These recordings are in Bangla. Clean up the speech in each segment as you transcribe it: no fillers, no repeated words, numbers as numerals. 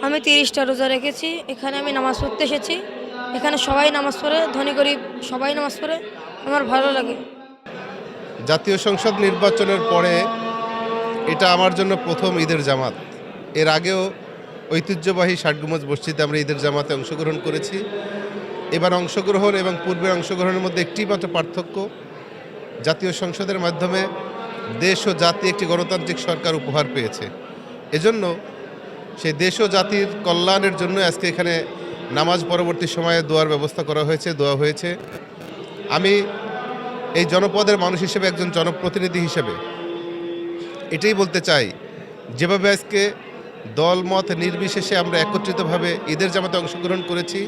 আমি 30টা রোজা রেখেছি। এখানে আমি নামাজ পড়তে এসেছি। এখানে সবাই নামাজ পড়ে, ধনী গরিব সবাই নামাজ পড়ে। আমার ভালো লাগে। জাতীয় সংসদ নির্বাচনের পরে এটা আমার জন্য প্রথম ঈদের জামাত। এর আগেও ঐতিহ্যবাহী ষাটগুম্বজ মসজিদে আমরা ঈদের জামাতে অংশগ্রহণ করেছি। এবার অংশগ্রহণ এবং পূর্বের অংশগ্রহণের মধ্যে একটি মাত্র পার্থক্য, জাতীয় সংসদের মাধ্যমে দেশ ও জাতি একটি গণতান্ত্রিক সরকার উপহার পেয়েছে। এজন্য সেই দেশ ও জাতির কল্যাণের জন্য আজকে এখানে নামাজ পরবর্তী সময়ে দোয়ার ব্যবস্থা করা হয়েছে, দোয়া হয়েছে। আমি এই জনপদের মানুষ হিসেবে, একজন জনপ্রতিনিধি হিসেবে এটাই বলতে চাই, যেভাবে আজকে দলমত নির্বিশেষে আমরা একত্রিতভাবে ঈদের জামাতে অংশগ্রহণ করেছি,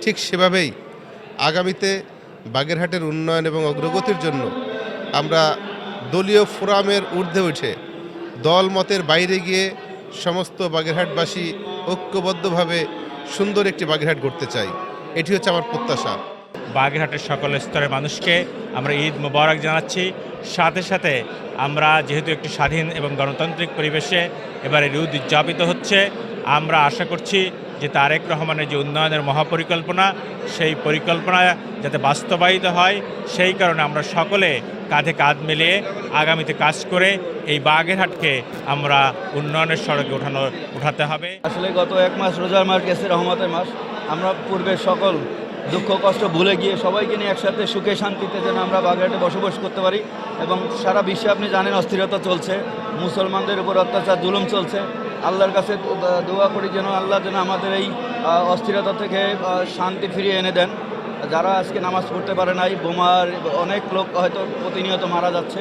ঠিক সেভাবেই আগামীতে বাগেরহাটের উন্নয়ন এবং অগ্রগতির জন্য আমরা দলীয় ফোরামের ঊর্ধ্বে উঠে দলমতের বাইরে গিয়ে সমস্ত বাগেরহাটবাসী ঐক্যবদ্ধভাবে সুন্দর একটি বাগেরহাট গড়তে চাই। এটি হচ্ছে আমার প্রত্যাশা। বাগেরহাটের সকল স্তরের মানুষকে আমরা ঈদ মোবারক জানাচ্ছি। সাথে সাথে আমরা যেহেতু একটি স্বাধীন এবং গণতান্ত্রিক পরিবেশে এবারে ঈদ উদযাপিত হচ্ছে, আমরা আশা করছি যে তারেক রহমানের যে উন্নয়নের মহাপরিকল্পনা, সেই পরিকল্পনা যাতে বাস্তবায়িত হয়, সেই কারণে আমরা সকলে কাঁধে কাঁধ মিলিয়ে আগামীতে কাজ করে এই বাগেরহাটকে আমরা উন্নয়নের সড়কে উঠাতে হবে। আসলে গত এক মাস রোজার মাস গেছে, রহমতের মাস। আমরা পূর্বের সকল দুঃখ কষ্ট ভুলে গিয়ে সবাইকে নিয়ে একসাথে সুখে শান্তিতে যেন আমরা বাগেরহাটে বসবাস করতে পারি। এবং সারা বিশ্বে আপনি জানেন অস্থিরতা চলছে, মুসলমানদের উপর অত্যাচার জুলুম চলছে। আল্লাহর কাছে দোয়া করি যেন আল্লাহ যেন আমাদের এই অস্থিরতা থেকে শান্তি ফিরিয়ে এনে দেন। যারা আজকে নামাজ পড়তে পারে নাই, বোমার অনেক লোক হয়তো প্রতিনিয়ত মারা যাচ্ছে,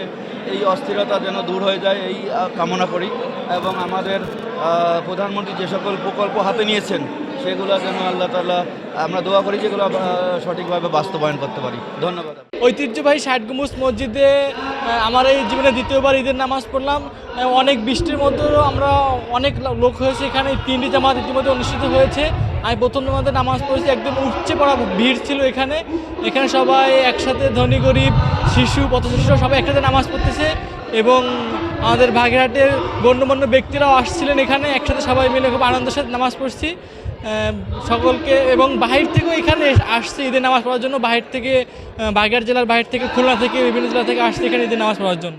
এই অস্থিরতা যেন দূর হয়ে যায় এই কামনা করি। এবং আমাদের প্রধানমন্ত্রী যে সকল প্রকল্প হাতে নিয়েছেন সেগুলো যেন আল্লাহ তাআলা, আমরা দোয়া করি যেগুলো সঠিকভাবে বাস্তবায়ন করতে পারি। ধন্যবাদ। ঐতিহ্যবাহী ষাটগুম্বজ মসজিদে আমার এই জীবনে দ্বিতীয়বার ঈদের নামাজ পড়লাম। অনেক বৃষ্টির মধ্যেও আমরা অনেক লোক হয়েছে। এখানে 3টি জামাত ইতিমধ্যে অনুষ্ঠিত হয়েছে। আমি প্রথম জামাতে নামাজ পড়েছি, একদম উপচে পড়া ভিড় ছিল এখানে। সবাই একসাথে, ধনী গরিব শিশু পথশিশু সবাই একসাথে নামাজ পড়তেছে। এবং আমাদের বাগেরহাটের গণ্যমান্য ব্যক্তিরাও আসছিলেন এখানে, একসাথে সবাই মিলে খুব আনন্দের সাথে নামাজ পড়ছি সকলকে। এবং বাহির থেকেও এখানে আসছে ঈদের নামাজ পড়ার জন্য, বাহির থেকে বাগেরহাট জেলার বাহির থেকে, খুলনা থেকে, বিভিন্ন জেলা থেকে আসছে এখানে ঈদের নামাজ পড়ার জন্য।